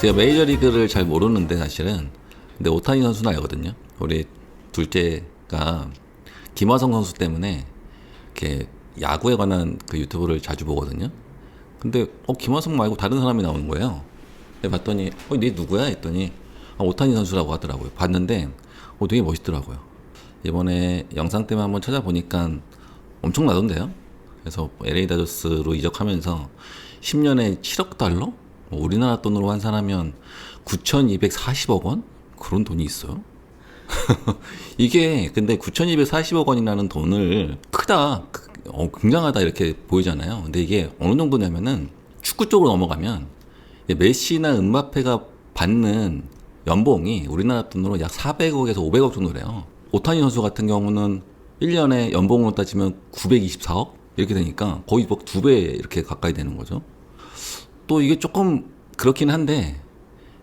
제가 메이저리그를 잘 모르는데 사실은 근데 오타니 선수는 알거든요. 우리 둘째가 김하성 선수 때문에 이렇게 야구에 관한 그 유튜브를 자주 보거든요. 근데 김하성 말고 다른 사람이 나오는 거예요. 봤더니 네 누구야? 했더니 오타니 선수라고 하더라고요. 봤는데 되게 멋있더라고요. 이번에 영상 때문에 한번 찾아보니까 엄청나던데요. 그래서 LA 다저스로 이적하면서 10년에 7억 달러? 우리나라 돈으로 환산하면 9,240억 원? 그런 돈이 있어요? 이게 근데 9,240억 원이라는 돈을 크다, 굉장하다 이렇게 보이잖아요. 근데 이게 어느 정도냐면은 축구 쪽으로 넘어가면 메시나 음바페가 받는 연봉이 우리나라 돈으로 약 400억에서 500억 정도래요. 오타니 선수 같은 경우는 1년에 연봉으로 따지면 924억? 이렇게 되니까 거의 뭐 2배 이렇게 가까이 되는 거죠. 또 이게 조금 그렇긴 한데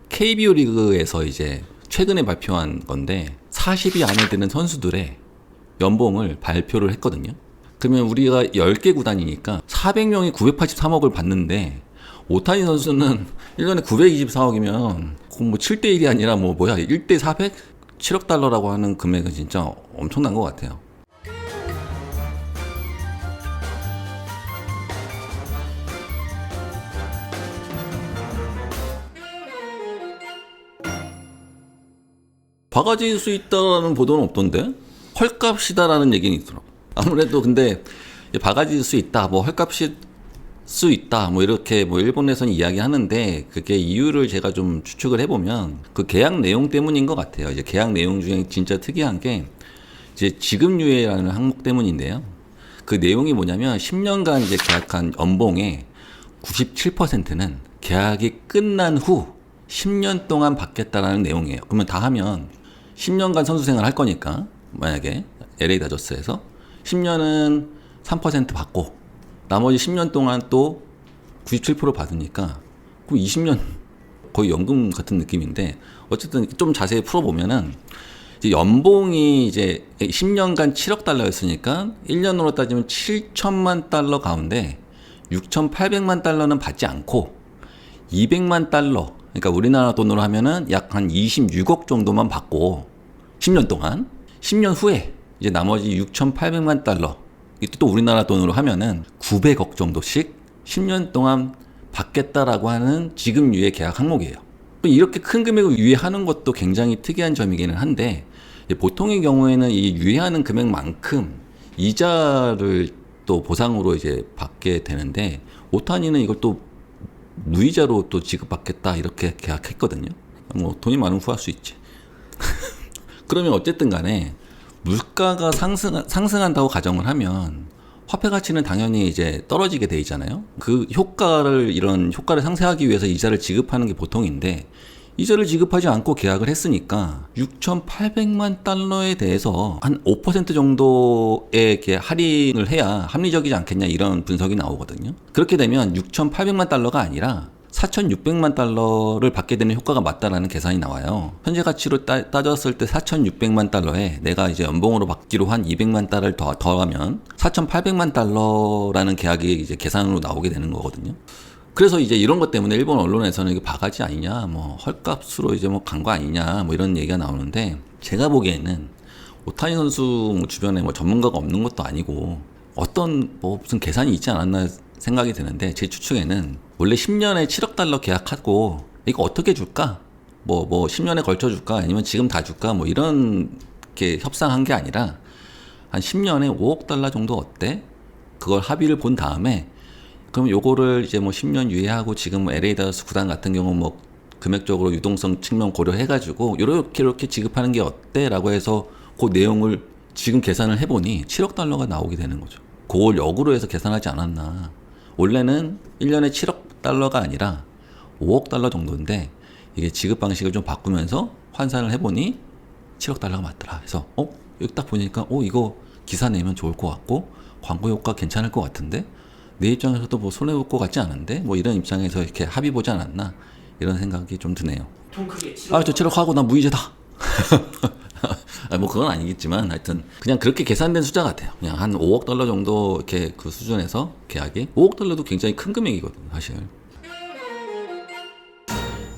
KBO 리그에서 이제 최근에 발표한 건데 40위 안에 드는 선수들의 연봉을 발표를 했거든요. 그러면 우리가 10개 구단이니까 400명이 983억을 받는데 오타니 선수는 1년에 924억이면 뭐 7대1이 아니라 1대 400? 7억 달러라고 하는 금액은 진짜 엄청난 것 같아요. 바가지일 수 있다는 보도는 없던데? 헐값이다라는 얘기는 있더라고. 아무래도 근데 바가지일 수 있다, 헐값일 수 있다, 이렇게 일본에서는 이야기하는데 그게 이유를 제가 좀 추측을 해보면 그 계약 내용 때문인 것 같아요. 이제 계약 내용 중에 진짜 특이한 게 이제 지급유예라는 항목 때문인데요. 그 내용이 뭐냐면 10년간 이제 계약한 연봉의 97%는 계약이 끝난 후 10년 동안 받겠다라는 내용이에요. 그러면 다 하면 10년간 선수 생활 할 거니까 만약에 LA 다저스에서 10년은 3% 받고 나머지 10년 동안 또 97% 받으니까 그럼 20년 거의 연금 같은 느낌인데 어쨌든 좀 자세히 풀어보면은 이제 연봉이 이제 10년간 7억 달러였으니까 1년으로 따지면 7천만 달러 가운데 6,800만 달러는 받지 않고 200만 달러, 그러니까 우리나라 돈으로 하면은 약 한 26억 정도만 받고 10년 동안 10년 후에 이제 나머지 6,800만 달러, 이때 또 우리나라 돈으로 하면은 900억 정도씩 10년 동안 받겠다라고 하는 지급유예 계약 항목이에요. 이렇게 큰 금액을 유예하는 것도 굉장히 특이한 점이기는 한데 보통의 경우에는 이 유예하는 금액만큼 이자를 또 보상으로 이제 받게 되는데 오타니는 이걸 또 무이자로 또 지급받겠다 이렇게 계약했거든요. 돈이 많으면 후할 수 있지. 그러면 어쨌든 간에 물가가 상승한다고 가정을 하면 화폐 가치는 당연히 이제 떨어지게 돼 있잖아요. 이런 효과를 상쇄하기 위해서 이자를 지급하는 게 보통인데 이자를 지급하지 않고 계약을 했으니까 6,800만 달러에 대해서 한 5% 정도의 할인을 해야 합리적이지 않겠냐 이런 분석이 나오거든요. 그렇게 되면 6,800만 달러가 아니라 4,600만 달러를 받게 되는 효과가 맞다라는 계산이 나와요. 현재 가치로 따졌을 때 4,600만 달러에 내가 이제 연봉으로 받기로 한 200만 달러를 더하면 4,800만 달러라는 계약이 이제 계산으로 나오게 되는 거거든요. 그래서 이제 이런 것 때문에 일본 언론에서는 이게 바가지 아니냐, 헐값으로 이제 간 거 아니냐, 이런 얘기가 나오는데 제가 보기에는 오타니 선수 주변에 전문가가 없는 것도 아니고 어떤 무슨 계산이 있지 않았나 생각이 드는데 제 추측에는 원래 10년에 7억 달러 계약하고 이거 어떻게 줄까? 10년에 걸쳐 줄까? 아니면 지금 다 줄까? 이런 게 협상한 게 아니라 한 10년에 5억 달러 정도 어때? 그걸 합의를 본 다음에 그럼 요거를 이제 10년 유예하고 지금 LA 다저스 구단 같은 경우 금액적으로 유동성 측면 고려해가지고 이렇게 지급하는 게 어때? 라고 해서 그 내용을 지금 계산을 해보니 7억 달러가 나오게 되는 거죠. 그걸 역으로 해서 계산하지 않았나. 원래는 1년에 7억 달러가 아니라 5억 달러 정도인데 이게 지급 방식을 좀 바꾸면서 환산을 해보니 7억 달러가 맞더라. 그래서 여기 딱 보니까 이거 기사 내면 좋을 것 같고 광고 효과 괜찮을 것 같은데 내 입장에서도 손해볼 것 같지 않은데 이런 입장에서 이렇게 합의 보지 않았나 이런 생각이 좀 드네요. 통 크게 7억. 저 7억 하고 나 무이자다. 그건 아니겠지만 하여튼 그냥 그렇게 계산된 숫자 같아요. 그냥 한 5억 달러 정도 이렇게 그 수준에서 계약이 5억 달러도 굉장히 큰 금액이거든요, 사실.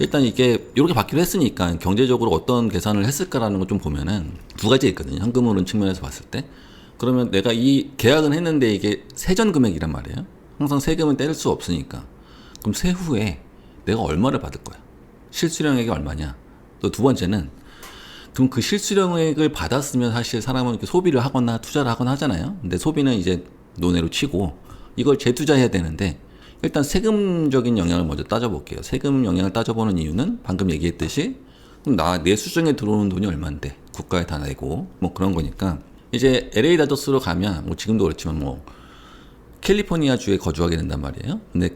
일단 이게 이렇게 받기로 했으니까 경제적으로 어떤 계산을 했을까라는 걸 좀 보면은 두 가지 있거든요. 현금으로 측면에서 봤을 때. 그러면 내가 이 계약은 했는데 이게 세전 금액이란 말이에요. 항상 세금은 떼를 수 없으니까. 그럼 세후에 내가 얼마를 받을 거야? 실수령액이 얼마냐? 또 두 번째는 그럼 그 실수령액을 받았으면 사실 사람은 이렇게 소비를 하거나 투자를 하거나 하잖아요. 근데 소비는 이제 논외로 치고 이걸 재투자해야 되는데 일단 세금적인 영향을 먼저 따져볼게요. 세금 영향을 따져보는 이유는 방금 얘기했듯이 그럼 내 수중에 들어오는 돈이 얼만데 국가에 다 내고 뭐 그런 거니까 이제 LA 다저스로 가면 뭐 지금도 그렇지만 뭐 캘리포니아 주에 거주하게 된단 말이에요. 근데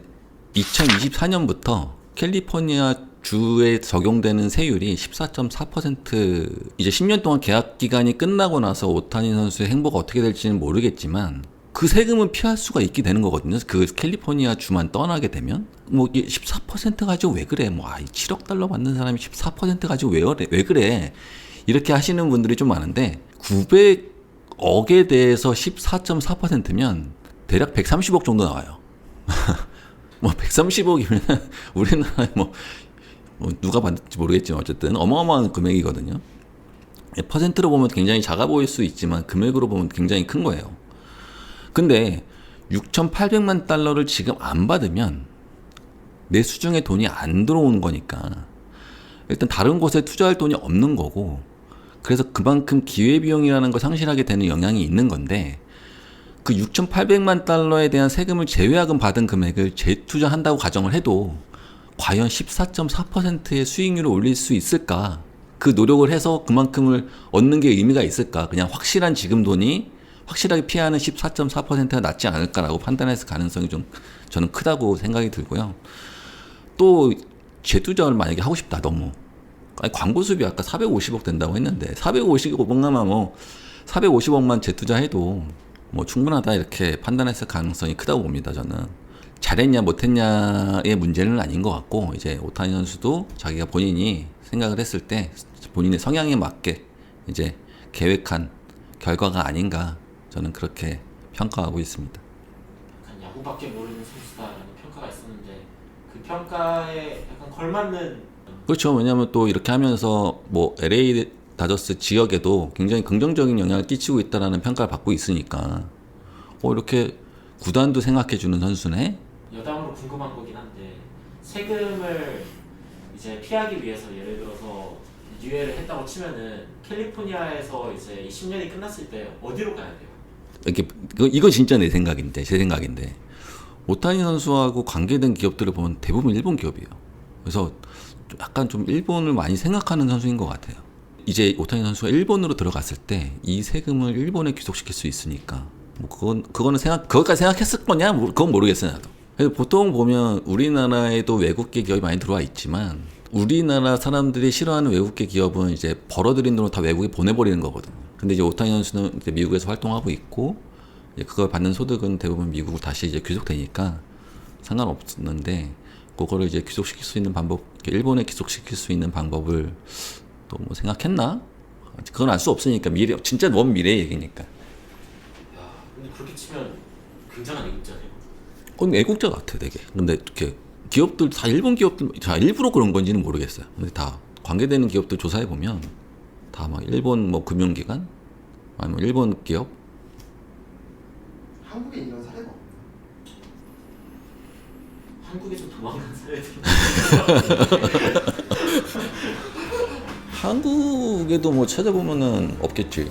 2024년부터 캘리포니아 주에 적용되는 세율이 14.4%. 이제 10년 동안 계약 기간이 끝나고 나서 오타니 선수의 행보가 어떻게 될지는 모르겠지만 그 세금은 피할 수가 있게 되는 거거든요. 그 캘리포니아 주만 떠나게 되면 뭐 14% 가지고 왜 그래? 뭐 7억 달러 받는 사람이 14% 가지고 왜 그래? 이렇게 하시는 분들이 좀 많은데 900억에 대해서 14.4%면 대략 130억 정도 나와요. 뭐 130억이면 우리나라에 뭐 누가 받을지 모르겠지만 어쨌든 어마어마한 금액이거든요. 퍼센트로 보면 굉장히 작아 보일 수 있지만 금액으로 보면 굉장히 큰 거예요. 근데 6,800만 달러를 지금 안 받으면 내 수중에 돈이 안 들어오는 거니까 일단 다른 곳에 투자할 돈이 없는 거고 그래서 그만큼 기회비용이라는 걸 상실하게 되는 영향이 있는 건데 그 6,800만 달러에 대한 세금을 제외하금 받은 금액을 재투자한다고 가정을 해도 과연 14.4%의 수익률을 올릴 수 있을까? 그 노력을 해서 그만큼을 얻는 게 의미가 있을까? 그냥 확실한 지금 돈이 확실하게 피하는 14.4%가 낫지 않을까라고 판단했을 가능성이 좀 저는 크다고 생각이 들고요. 또 재투자를 만약에 하고 싶다 너무 광고 수입이 아까 450억 된다고 했는데 450억만 뭐 450억만 재투자해도 뭐 충분하다 이렇게 판단했을 가능성이 크다고 봅니다. 저는 잘했냐 못했냐의 문제는 아닌 것 같고 이제 오타니 선수도 자기가 본인이 생각을 했을 때 본인의 성향에 맞게 이제 계획한 결과가 아닌가 저는 그렇게 평가하고 있습니다. 약간 야구밖에 모르는 선수다라는 평가가 있었는데 그 평가에 약간 걸맞는 그렇죠. 왜냐하면 또 이렇게 하면서 뭐 LA 다저스 지역에도 굉장히 긍정적인 영향을 끼치고 있다라는 평가를 받고 있으니까 이렇게 구단도 생각해주는 선수네. 여담으로 궁금한 거긴 한데 세금을 이제 피하기 위해서 예를 들어서 유예를 했다고 치면은 캘리포니아에서 이제 10년이 끝났을 때 어디로 가야 돼요? 이렇게 이거 진짜 제 생각인데 오타니 선수하고 관계된 기업들을 보면 대부분 일본 기업이에요. 그래서 약간 좀 일본을 많이 생각하는 선수인 것 같아요. 이제 오타니 선수가 일본으로 들어갔을 때 이 세금을 일본에 귀속시킬 수 있으니까 뭐 그거는 그것까지 생각했을 거냐? 그건 모르겠어요 나도. 그래서 보통 보면 우리나라에도 외국계 기업이 많이 들어와 있지만 우리나라 사람들이 싫어하는 외국계 기업은 이제 벌어들인 돈을 다 외국에 보내버리는 거거든요. 근데 이제 오타니 선수는 이제 미국에서 활동하고 있고 이제 그걸 받는 소득은 대부분 미국으로 다시 이제 귀속되니까 상관없는데 그거를 이제 귀속시킬 수 있는 방법, 일본에 귀속시킬 수 있는 방법을 또 뭐 생각했나? 그건 알 수 없으니까 진짜 먼 미래 얘기니까. 야, 근데 그렇게 치면 굉장한 애국자네요. 그건 애국자 같아 되게. 근데 이렇게 기업들 다 일본 기업들 다 일부러 그런 건지는 모르겠어요. 근데 다 관계되는 기업들 조사해 보면 다 막 일본 뭐 금융기관 아니면 일본 기업. 한국에 이런 사례가 없나요? 한국에서 도망간 사례들. 한국에도 뭐 찾아보면은 없겠지.